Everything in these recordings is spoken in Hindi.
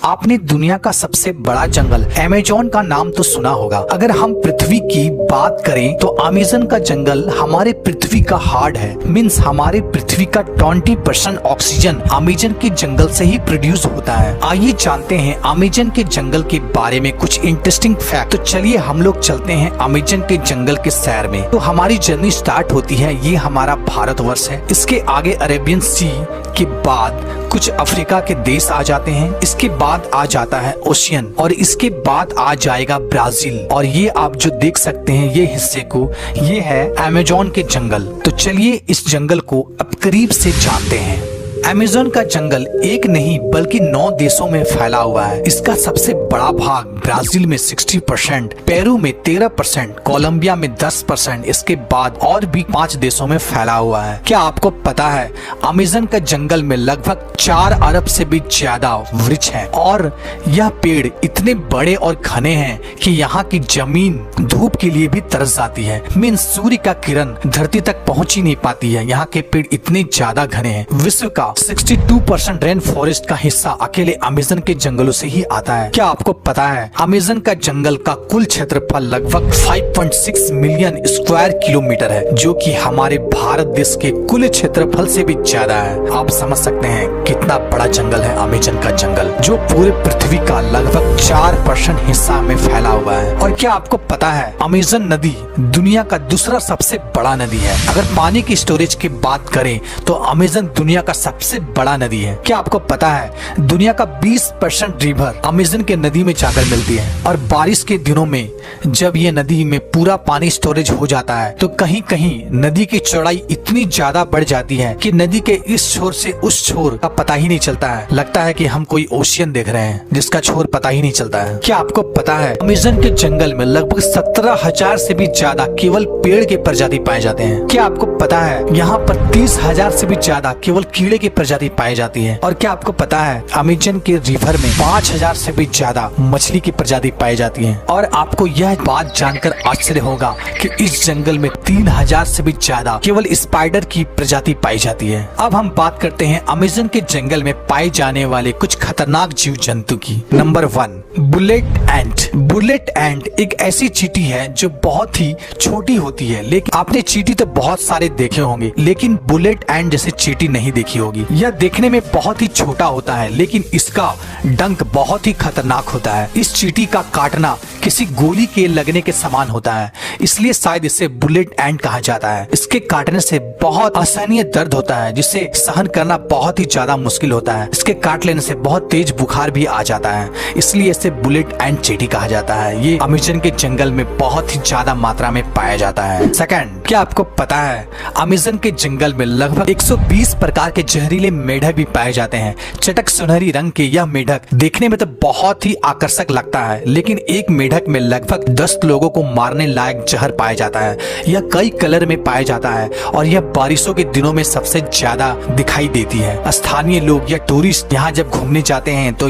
आपने दुनिया का सबसे बड़ा जंगल अमेज़न का नाम तो सुना होगा। अगर हम पृथ्वी की बात करें तो अमेज़न का जंगल हमारे पृथ्वी का हार्ट है। मीन्स हमारे पृथ्वी का 20% ऑक्सीजन अमेज़न के जंगल से ही प्रोड्यूस होता है। आइए जानते हैं अमेज़न के जंगल के बारे में कुछ इंटरेस्टिंग फैक्ट। तो चलिए हम लोग चलते हैं अमेज़न के जंगल के सैर में। तो हमारी जर्नी स्टार्ट होती है, ये हमारा भारतवर्ष है। इसके आगे अरेबियन सी के बाद कुछ अफ्रीका के देश आ जाते हैं। इसके बाद आ जाता है ओशियन और इसके बाद आ जाएगा ब्राजील। और ये आप जो देख सकते हैं ये हिस्से को, ये है अमेज़न के जंगल। तो चलिए इस जंगल को अब करीब से जानते हैं। अमेज़न का जंगल एक नहीं बल्कि 9 देशों में फैला हुआ है। इसका सबसे बड़ा भाग ब्राजील में 60%, पेरू में 13%, कोलंबिया में 10%, इसके बाद और भी 5 देशों में फैला हुआ है। क्या आपको पता है अमेज़न का जंगल में लगभग 4 अरब से भी ज्यादा वृक्ष हैं और यह पेड़ इतने बड़े और घने हैं कि यहाँ की जमीन धूप के लिए भी तरस जाती है। मीन्स सूर्य का किरण धरती तक पहुँच ही नहीं पाती है। यहाँ के पेड़ इतने ज्यादा घने हैं। विश्व का 62% रेन फॉरेस्ट का हिस्सा अकेले अमेज़न के जंगलों से ही आता है। क्या आपको पता है अमेज़न का जंगल का कुल क्षेत्रफल लगभग 5.6 मिलियन स्क्वायर किलोमीटर है, जो कि हमारे भारत देश के कुल क्षेत्रफल से भी ज्यादा है। आप समझ सकते हैं कितना बड़ा जंगल है अमेज़न का जंगल, जो पूरे पृथ्वी का लगभग 4% हिस्सा में फैला हुआ है। और क्या आपको पता है अमेज़न नदी दुनिया का दूसरा सबसे बड़ा नदी है। अगर पानी की स्टोरेज की बात करें तो अमेज़न दुनिया का सबसे बड़ा नदी है। क्या आपको पता है दुनिया का 20% रिवर अमेज़न के नदी में जाकर मिलती है। और बारिश के दिनों में जब ये नदी में पूरा पानी स्टोरेज हो जाता है तो कहीं कहीं नदी की चौड़ाई इतनी ज्यादा बढ़ जाती है कि नदी के इस छोर से उस छोर का पता ही नहीं चलता है। लगता है कि हम कोई ओशियन देख रहे हैं जिसका छोर पता ही नहीं चलता है। क्या आपको पता है अमेज़न के जंगल में लगभग 17,000 से भी ज्यादा केवल पेड़ के प्रजाति पाए जाते हैं। क्या आपको पता है यहाँ पर 30,000 से भी ज्यादा केवल कीड़े की प्रजाति पाई जाती है। और क्या आपको पता है अमेज़न के रिवर में 5,000 से भी ज्यादा मछली की प्रजाति पाई जाती है। और आपको यह बात जानकर आश्चर्य होगा कि इस जंगल में 3,000 से भी ज्यादा केवल स्पाइडर की प्रजाति पाई जाती है। अब हम बात करते हैं अमेज़न के जंगल में पाए जाने वाले कुछ खतरनाक जीव जंतु की। नंबर 1, बुलेट एंट। बुलेट एंट एक ऐसी चींटी है जो बहुत ही छोटी होती है, लेकिन आपने चींटी तो बहुत सारे देखे होंगे लेकिन बुलेट एंट जैसे चींटी नहीं देखी होगी। यह देखने में बहुत ही छोटा होता है लेकिन इसका डंक बहुत ही खतरनाक होता है। इस चींटी का काटना किसी गोली के लगने के समान होता है, इसलिए शायद इसे बुलेट एंट कहा जाता है। इसके काटने से बहुत असहनीय दर्द होता है जिसे सहन करना बहुत ही ज्यादा मुश्किल होता है। इसके काट लेने से बहुत तेज बुखार भी आ जाता है, इसलिए इसे बुलेट एंट चींटी कहा जाता है। ये अमेज़न के जंगल में बहुत ही ज्यादा मात्रा में पाया जाता है। सेकंड, क्या आपको पता है अमेज़न के जंगल में लगभग 120 प्रकार के जहरीले मेढक भी पाए जाते हैं। चटक सुनहरी रंग के यह मेढक देखने में तो बहुत ही आकर्षक लगता है, लेकिन एक मेढक में लगभग 10 लोगों को मारने लायक जहर पाया जाता है। यह कई कलर में पाया जाता है और यह बारिशों के दिनों में सबसे ज्यादा दिखाई देती है। स्थानीय लोग या टूरिस्ट यहाँ जब घूमने जाते हैं तो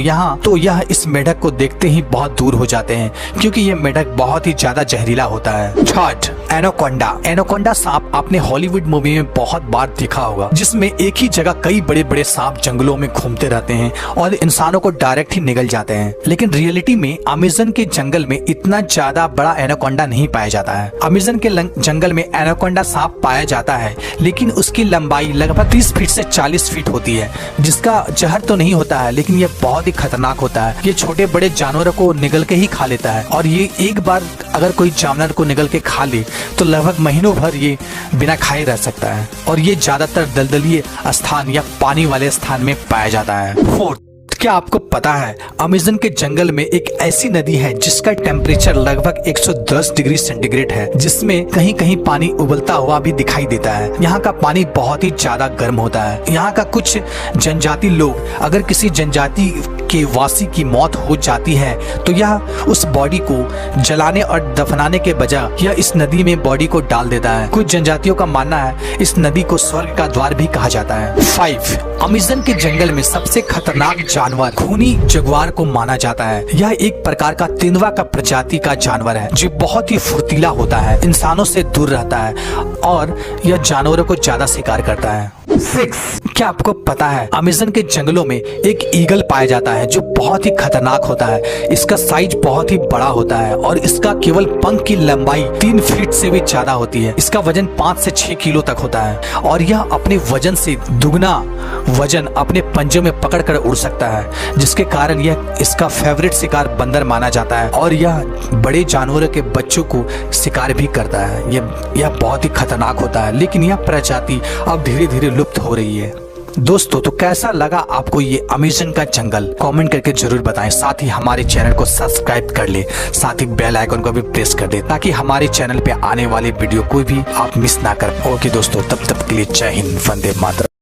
यह इस मेढक को देखते ही बहुत दूर हो जाते हैं, क्योंकि यह मेढक बहुत ही ज्यादा जहरीला होता है। Third, anaconda. एनाकोंडा सांप आपने हॉलीवुड मूवी में बहुत बार देखा होगा, जिसमें एक ही जगह कई बड़े बड़े सांप जंगलों में घूमते रहते हैं और इंसानों को डायरेक्ट ही निगल जाते हैं। लेकिन रियलिटी में अमेज़न के जंगल में इतना ज्यादा बड़ा एनाकोंडा नहीं पाया जाता है। अमेज़न के जंगल में एनाकोंडा सांप पाया जाता है, लेकिन उसकी लंबाई लगभग 30 फीट से 40 फीट होती है, जिसका जहर तो नहीं होता है लेकिन यह बहुत ही खतरनाक होता है। ये छोटे बड़े जानवरों को निगल के ही खा लेता है और ये एक बार अगर कोई जानवर को निगल के खा ले तो लगभग महीनों भर ये बिना खाए रह सकता है। और ये ज्यादातर दलदलीय स्थान या पानी वाले स्थान में पाया जाता है। फोर्थ, क्या आपको पता है अमेज़न के जंगल में एक ऐसी नदी है जिसका टेम्परेचर लगभग 110 डिग्री सेंटीग्रेड है, जिसमें कहीं कहीं पानी उबलता हुआ भी दिखाई देता है। यहाँ का पानी बहुत ही ज्यादा गर्म होता है। यहाँ का कुछ जनजाति लोग, अगर किसी जनजाति के वासी की मौत हो जाती है तो यह उस बॉडी को जलाने और दफनाने के बजाय यह इस नदी में बॉडी को डाल देता है। कुछ जनजातियों का मानना है इस नदी को स्वर्ग का द्वार भी कहा जाता है। 5, अमेज़न के जंगल में सबसे खतरनाक जानवर खूनी जगुआर को माना जाता है। यह एक प्रकार का तेंदुआ का प्रजाति का जानवर है जो बहुत ही फुर्तीला होता है, इंसानों से दूर रहता है और यह जानवरों को ज्यादा शिकार करता है। 6। क्या आपको पता है अमेज़न के जंगलों में एक ईगल पाया जाता है जो बहुत ही खतरनाक होता है। इसका साइज बहुत ही बड़ा होता है और इसका केवल पंख की लंबाई 3 फीट से भी ज्यादा होती है। इसका वजन 5 से 6 किलो तक होता है और यह अपने वजन से दुगना वजन अपने पंजों में पकड़कर उड़ सकता है, जिसके कारण यह इसका फेवरेट शिकार बंदर माना जाता है और यह बड़े जानवरों के बच्चों को शिकार भी करता है। यह बहुत ही खतरनाक होता है, लेकिन यह प्रजाति अब धीरे धीरे लुप्त हो रही है। दोस्तों, तो कैसा लगा आपको ये अमेज़न का जंगल? कमेंट करके जरूर बताएं। साथ ही हमारे चैनल को सब्सक्राइब कर ले, साथ ही बेल आइकन को भी प्रेस कर दे ताकि हमारे चैनल पे आने वाले वीडियो कोई भी आप मिस ना कर। ओके दोस्तों, तब तक के लिए जय हिंद, वंदे मातरम।